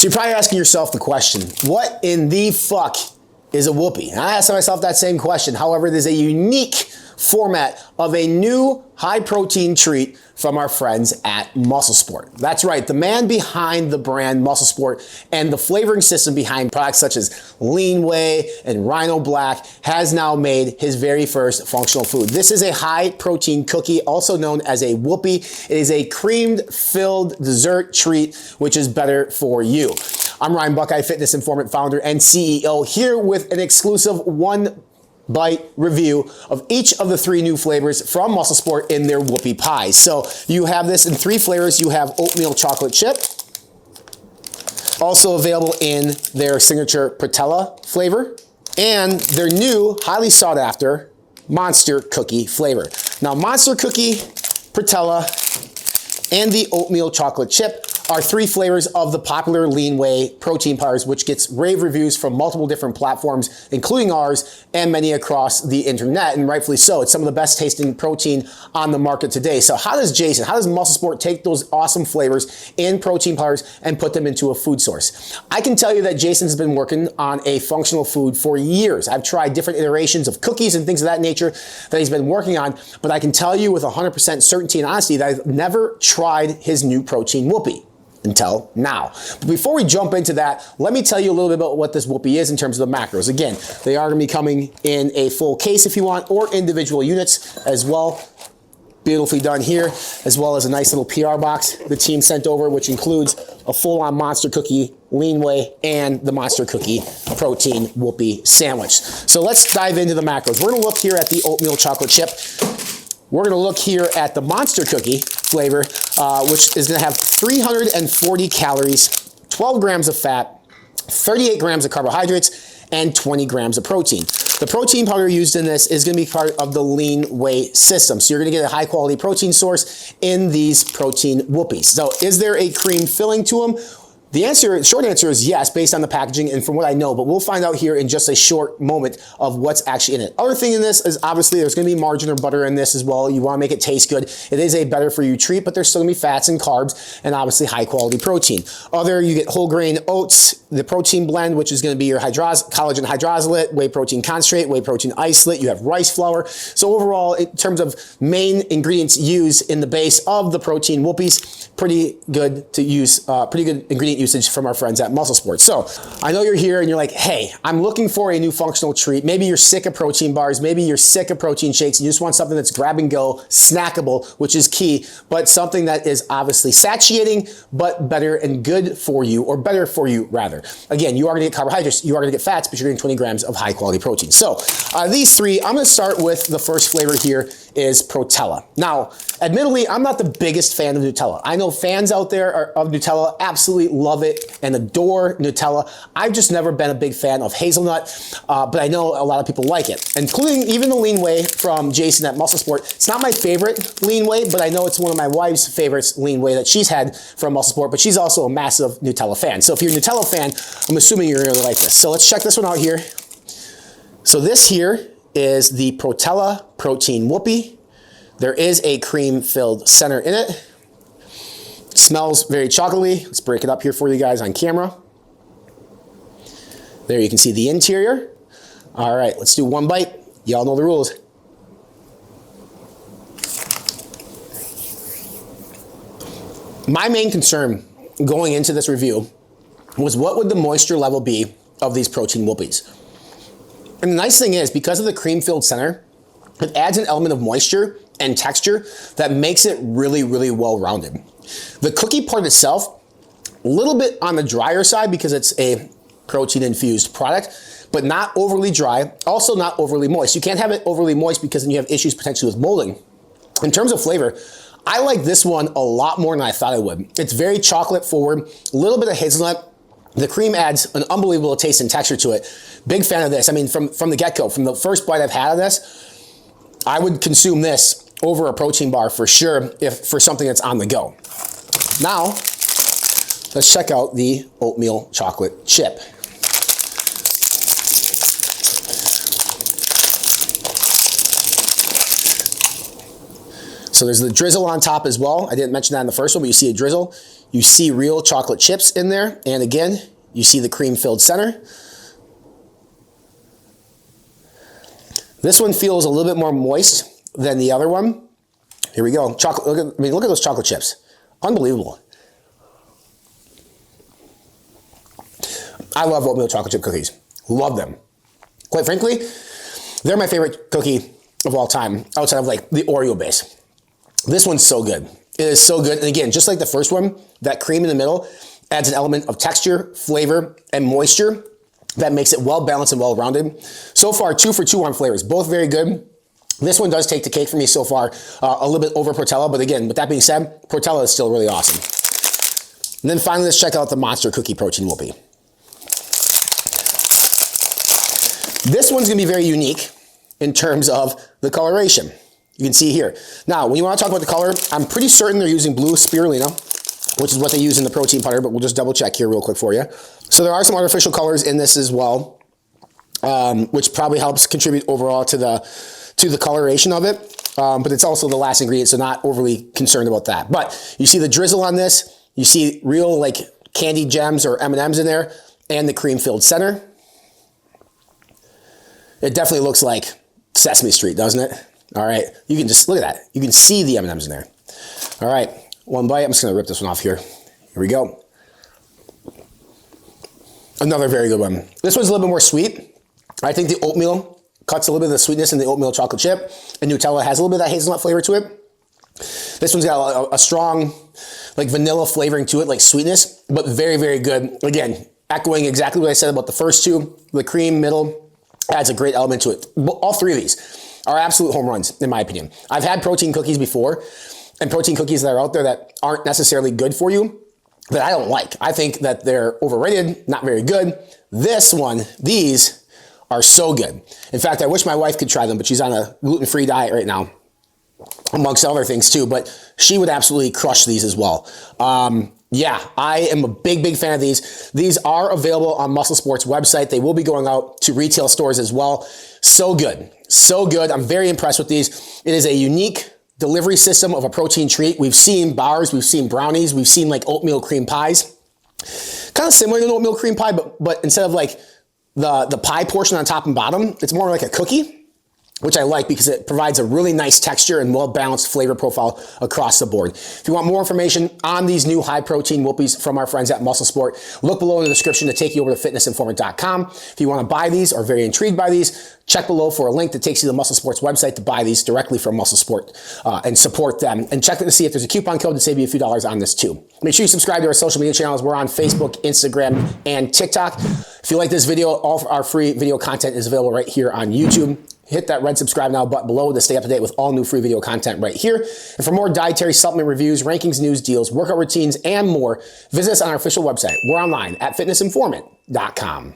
So you're probably asking yourself the question, what in the fuck is a Whoopie? And I asked myself that same question. However, there's a unique format of a new high protein treat from our friends at MuscleSport. That's right, the man behind the brand MuscleSport and the flavoring system behind products such as Lean Whey and Rhino Black has now made his very first functional food. This is a high protein cookie, also known as a Whoopie. It is a creamed filled dessert treat, which is better for you. I'm Ryan Buckeye, fitness informant, founder, and CEO, here with an exclusive one-bite review of each of the 3 new flavors from MuscleSport in their Whoopie pies. So you have this in 3 flavors. You have oatmeal chocolate chip, also available in their signature Protella flavor, and their new, highly sought after Monster Cookie flavor. Now, Monster Cookie, Protella, and the oatmeal chocolate chip are 3 flavors of the popular Lean Whey protein bars, which gets rave reviews from multiple different platforms, including ours and many across the internet, and rightfully so. It's some of the best tasting protein on the market today. So how does MuscleSport take those awesome flavors in protein bars and put them into a food source? I can tell you that Jason has been working on a functional food for years. I've tried different iterations of cookies and things of that nature that he's been working on, but I can tell you with 100% certainty and honesty that I've never tried his new protein Whoopie until now. But before we jump into that, let me tell you a little bit about what this Whoopie is in terms of the macros. Again, they are going to be coming in a full case if you want, or individual units as well. Beautifully done here, as well as a nice little PR box the team sent over, which includes a full-on Monster Cookie Lean Whey and the Monster Cookie Protein Whoopie sandwich. So let's dive into the macros. We're going to look here at the oatmeal chocolate chip. We're going to look here at the Monster Cookie flavor, which is going to have 340 calories, 12 grams of fat, 38 grams of carbohydrates, and 20 grams of protein. The protein powder used in this is going to be part of the Lean Whey system. So you're going to get a high quality protein source in these protein Whoopies. So is there a cream filling to them? The short answer is yes, based on the packaging and from what I know, but we'll find out here in just a short moment of what's actually in it. Other thing in this is obviously there's going to be margarine or butter in this as well. You want to make it taste good. It is a better for you treat, but there's still going to be fats and carbs and obviously high quality protein. You get whole grain oats, the protein blend, which is going to be your collagen hydrolysate, whey protein concentrate, whey protein isolate. You have rice flour. So overall, in terms of main ingredients used in the base of the protein Whoopies, pretty good to use, pretty good ingredient usage from our friends at MuscleSport. So I know you're here and you're like, hey, I'm looking for a new functional treat. Maybe you're sick of protein bars. Maybe you're sick of protein shakes. And you just want something that's grab and go, snackable, which is key, but something that is obviously satiating, but better and good for you, or better for you rather. Again, you are gonna get carbohydrates, you are gonna get fats, but you're getting 20 grams of high quality protein. So these 3, I'm gonna start with the first flavor here is Protella. Now, admittedly, I'm not the biggest fan of Nutella. I know fans out there of Nutella absolutely love it and adore Nutella. I've just never been a big fan of hazelnut, but I know a lot of people like it, including even the Lean Whey from Jason at MuscleSport. It's not my favorite Lean Whey, but I know it's one of my wife's favorites Lean Whey that she's had from MuscleSport, but she's also a massive Nutella fan. So if you're a Nutella fan, I'm assuming you're gonna really like this. So let's check this one out here. So this here is the Protella Protein Whoopie. There is a cream-filled center in it. Smells very chocolatey. Let's break it up here for you guys on camera. There you can see the interior. All right, let's do one bite. Y'all know the rules. My main concern going into this review was what would the moisture level be of these protein Whoopies. And the nice thing is, because of the cream-filled center, it adds an element of moisture and texture that makes it really, really well-rounded. The cookie part itself, a little bit on the drier side because it's a protein-infused product, but not overly dry, also not overly moist. You can't have it overly moist because then you have issues potentially with molding. In terms of flavor, I like this one a lot more than I thought I would. It's very chocolate forward, a little bit of hazelnut. The cream adds an unbelievable taste and texture to it. Big fan of this. I mean, from the get-go, from the first bite I've had of this, I would consume this over a protein bar for sure, if for something that's on the go. Now, let's check out the oatmeal chocolate chip. So there's the drizzle on top as well. I didn't mention that in the first one, but you see a drizzle. You see real chocolate chips in there. And again, you see the cream-filled center. This one feels a little bit more moist than the other one. Here we go. Chocolate. Look at those chocolate chips. Unbelievable. I love oatmeal chocolate chip cookies. Love them. Quite frankly, they're my favorite cookie of all time, outside of like the Oreo base. This one's so good. It is so good. And again, just like the first one, that cream in the middle adds an element of texture, flavor, and moisture that makes it well balanced and well rounded. So far, 2 for 2 on flavors, both very good. This one does take the cake for me so far, a little bit over Protella, but again, with that being said, Protella is still really awesome. And then finally, let's check out the Monster Cookie Protein Whoopie. This one's gonna be very unique in terms of the coloration. You can see here. Now, when you wanna talk about the color, I'm pretty certain they're using blue spirulina, which is what they use in the protein powder, but we'll just double check here real quick for you. So there are some artificial colors in this as well, which probably helps contribute overall to the coloration of it. But it's also the last ingredient, so not overly concerned about that. But you see the drizzle on this, you see real like candy gems or M&Ms in there, and the cream-filled center. It definitely looks like Sesame Street, doesn't it? All right, you can just, look at that. You can see the M&Ms in there. All right, one bite. I'm just gonna rip this one off here. Here we go. Another very good one. This one's a little bit more sweet. I think the oatmeal cuts a little bit of the sweetness in the oatmeal chocolate chip, and Nutella has a little bit of that hazelnut flavor to it. This one's got a strong, like vanilla flavoring to it, like sweetness, but very, very good. Again, echoing exactly what I said about the first two. The cream middle adds a great element to it. All three of these are absolute home runs, in my opinion. I've had protein cookies before, and protein cookies that are out there that aren't necessarily good for you, that I don't like. I think that they're overrated, not very good. This one, these are so good. In fact, I wish my wife could try them, but she's on a gluten-free diet right now, amongst other things too, but she would absolutely crush these as well. Yeah, I am a big, big fan of these. These are available on MuscleSports website. They will be going out to retail stores as well. So good, so good. I'm very impressed with these. It is a unique delivery system of a protein treat. We've seen bars, we've seen brownies, we've seen like oatmeal cream pies. Kind of similar to an oatmeal cream pie, but instead of like the pie portion on top and bottom, it's more like a cookie, which I like because it provides a really nice texture and well-balanced flavor profile across the board. If you want more information on these new high-protein Whoopies from our friends at MuscleSport, look below in the description to take you over to fitnessinformant.com. If you want to buy these or are very intrigued by these, check below for a link that takes you to the MuscleSports website to buy these directly from MuscleSport and support them. And check to see if there's a coupon code to save you a few dollars on this too. Make sure you subscribe to our social media channels. We're on Facebook, Instagram, and TikTok. If you like this video, all of our free video content is available right here on YouTube. Hit that red subscribe now button below to stay up to date with all new free video content right here. And for more dietary supplement reviews, rankings, news, deals, workout routines, and more, visit us on our official website. We're online at fitnessinformant.com.